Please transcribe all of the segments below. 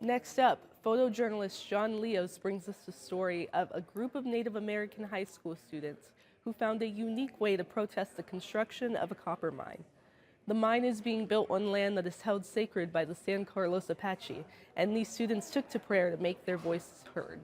Next up, photojournalist John Leos brings us the story of a group of Native American high school students who found a unique way to protest the construction of a copper mine. The mine is being built on land that is held sacred by the San Carlos Apache, and these students took to prayer to make their voices heard.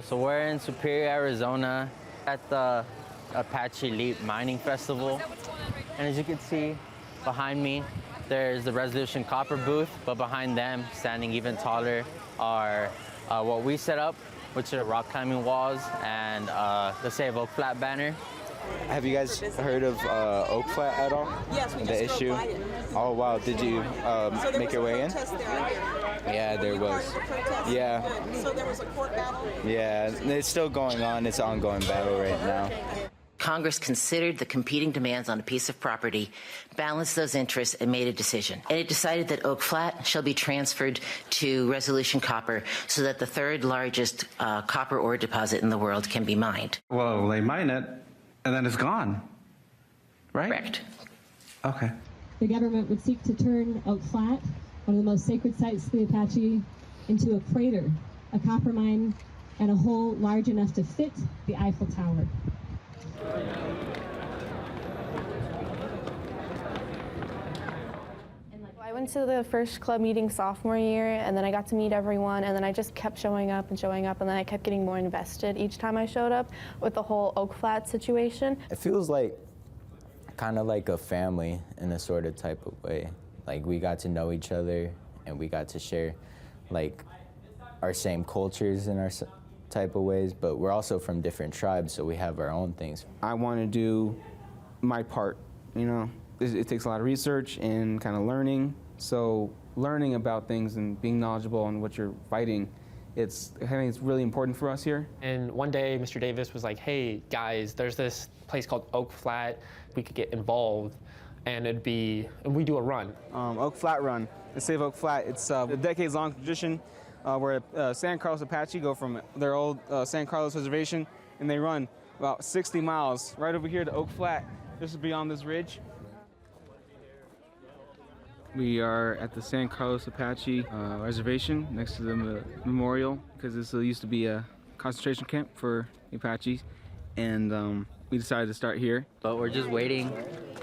So we're in Superior, Arizona at the Apache Leap Mining Festival. And as you can see behind me, there's the Resolution Copper booth, but behind them, standing even taller, are what we set up, which are rock climbing walls and the Save Oak Flat banner. Have you guys heard of Oak Flat at all? Yes, we the just issue. drove by it. Oh wow! Did you make your way in? Yeah, there was. Yeah. So there was a court battle? Yeah, it's still going on. It's an ongoing battle right now. Congress considered the competing demands on a piece of property, balanced those interests, and made a decision. And it decided that Oak Flat shall be transferred to Resolution Copper so that the third largest copper ore deposit in the world can be mined. Well, they mine it, and then it's gone, right? Correct. Okay. The government would seek to turn Oak Flat, one of the most sacred sites to the Apache, into a crater, a copper mine, and a hole large enough to fit the Eiffel Tower. I went to the first club meeting sophomore year, and then I got to meet everyone, and then I just kept showing up, and then I kept getting more invested each time I showed up with the whole Oak Flat situation. It feels like kind of like a family in a sort of type of way. Like we got to know each other, and we got to share like our same cultures in our type of ways, but we're also from different tribes, so we have our own things. I want to do my part, you know. It takes a lot of research and kind of learning, so learning about things and being knowledgeable on what you're fighting, I think it's really important for us here. And one day, Mr. Davis was like, hey, guys, there's this place called Oak Flat. We could get involved, and we do a run. Oak Flat Run, the Save Oak Flat. It's a decades-long tradition where San Carlos Apache go from their old San Carlos reservation, and they run about 60 miles right over here to Oak Flat. This is beyond this ridge. We are at the San Carlos Apache reservation next to the memorial, because this used to be a concentration camp for the Apaches, and we decided to start here. But we're just waiting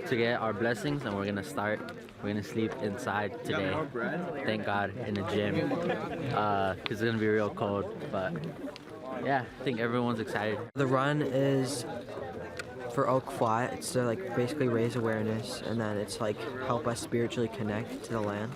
to get our blessings, and we're gonna start. We're gonna sleep inside today. Thank God, in the gym, because it's gonna be real cold. But yeah, I think everyone's excited. The run is for Oak Flat. It's to like basically raise awareness, and then it's like help us spiritually connect to the land.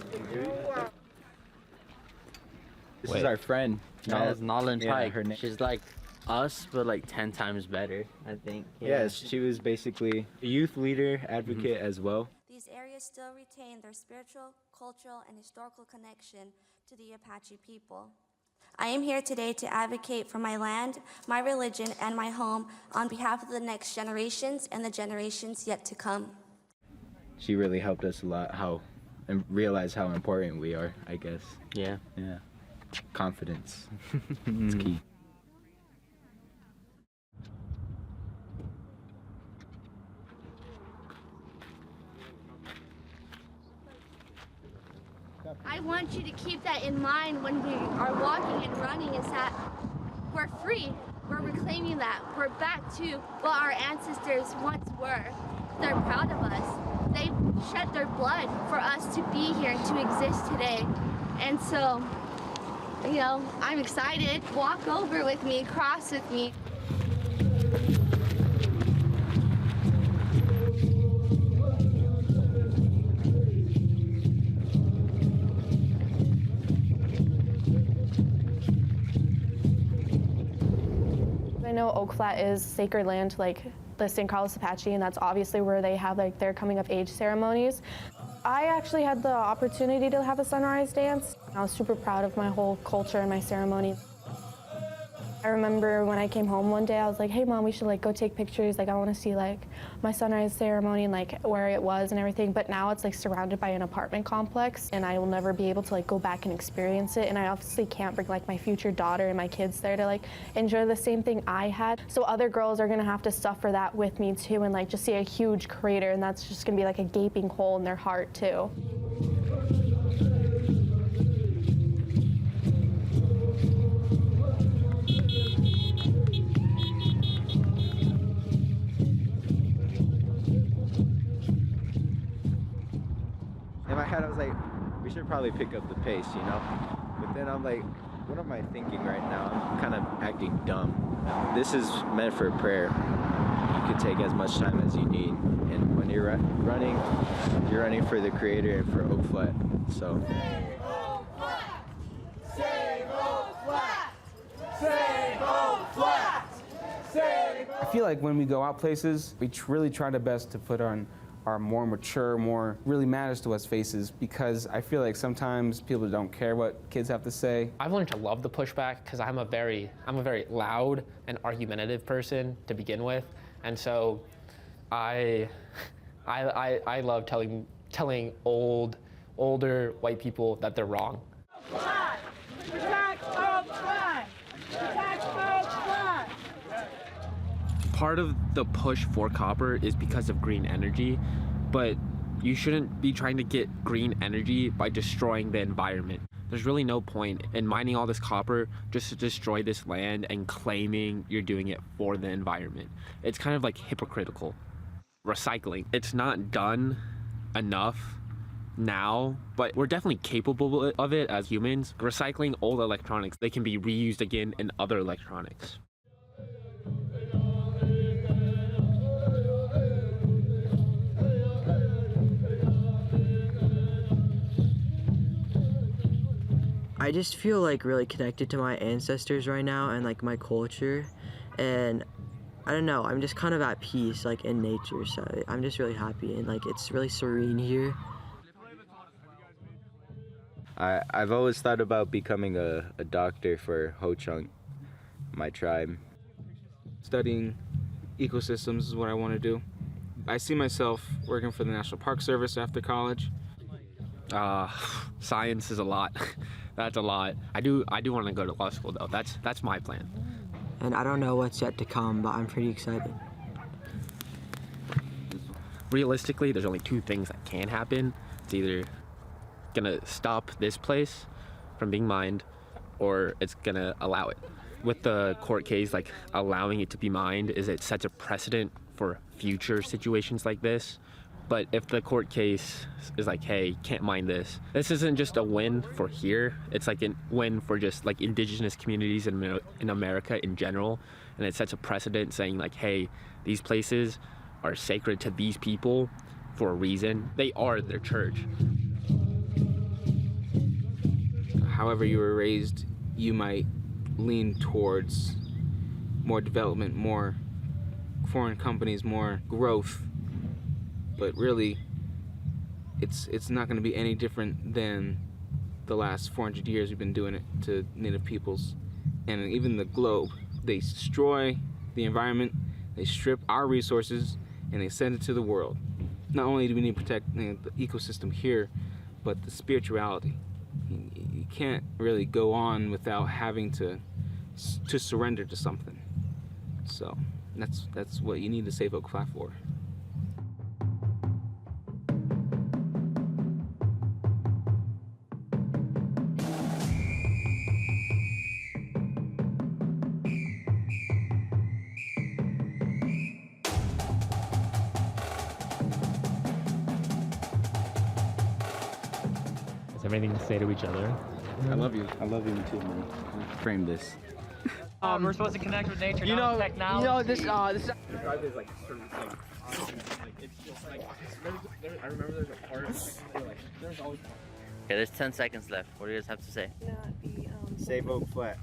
This is our friend. That's Nolan Pike. Her name. She's like us, but like 10 times better, I think. Yes, she was basically a youth leader, advocate as well. These areas still retain their spiritual, cultural, and historical connection to the Apache people. I am here today to advocate for my land, my religion, and my home on behalf of the next generations and the generations yet to come. She really helped us a lot, and realize how important we are, I guess. Yeah. Yeah. Confidence. It's key. I want you to keep that in mind when we are walking and running, is that we're free. We're reclaiming that. We're back to what our ancestors once were. They're proud of us. They shed their blood for us to be here and to exist today. And so, you know, I'm excited. Walk over with me, cross with me. I know Oak Flat is sacred land to like the San Carlos Apache, and that's obviously where they have like their coming of age ceremonies. I actually had the opportunity to have a sunrise dance. I was super proud of my whole culture and my ceremony. I remember when I came home one day, I was like, hey Mom, we should like go take pictures. Like I want to see like my sunrise ceremony and like where it was and everything. But now it's like surrounded by an apartment complex and I will never be able to like go back and experience it. And I obviously can't bring like my future daughter and my kids there to like enjoy the same thing I had. So other girls are gonna have to suffer that with me too and like just see a huge crater, and that's just gonna be like a gaping hole in their heart too. In my head, I was like, we should probably pick up the pace, you know? But then I'm like, what am I thinking right now? I'm kind of acting dumb. This is meant for prayer. You can take as much time as you need. And when you're running for the Creator and for Oak Flat. So. Save Oak Flat! Save Oak Flat! Save Oak Flat! Save Oak. I feel like when we go out places, we really try our best to put on our more mature, more really matters to us faces, because I feel like sometimes people don't care what kids have to say. I've learned to love the pushback because I'm a very loud and argumentative person to begin with, and so I love telling older white people that they're wrong. Protect Oak Flat! Protect Oak Flat! Part of the push for copper is because of green energy, but you shouldn't be trying to get green energy by destroying the environment. There's really no point in mining all this copper just to destroy this land and claiming you're doing it for the environment. It's kind of like hypocritical. Recycling, it's not done enough now, but we're definitely capable of it as humans. Recycling old electronics, they can be reused again in other electronics. I just feel like really connected to my ancestors right now and like my culture, and I don't know, I'm just kind of at peace like in nature, so I'm just really happy and like it's really serene here. I've always thought about becoming a doctor for Ho-Chunk, my tribe. Studying ecosystems is what I want to do. I see myself working for the National Park Service after college. Science is a lot. That's a lot. I do want to go to law school though. That's my plan. And I don't know what's yet to come, but I'm pretty excited. Realistically, there's only two things that can happen. It's either gonna stop this place from being mined, or it's gonna allow it. With the court case, like allowing it to be mined, is it sets a precedent for future situations like this. But if the court case is like, hey, can't mine this isn't just a win for here, it's like a win for just like indigenous communities in America in general. And it sets a precedent saying like, hey, these places are sacred to these people for a reason. They are their church. However you were raised, you might lean towards more development, more foreign companies, more growth. But really, it's not going to be any different than the last 400 years we've been doing it to Native peoples. And even the globe, they destroy the environment, they strip our resources, and they send it to the world. Not only do we need to protect the ecosystem here, but the spirituality. You can't really go on without having to surrender to something. So that's what you need to save Oak Flat for. Everything to say to each other. I love you. I love you too, man. Frame this. We're supposed to connect with nature, not with technology. You know, this The drive is like sort of like it's just like I remember there's a part where like there's always. Okay, there's 10 seconds left. What do you guys have to say? Save Oak Flat.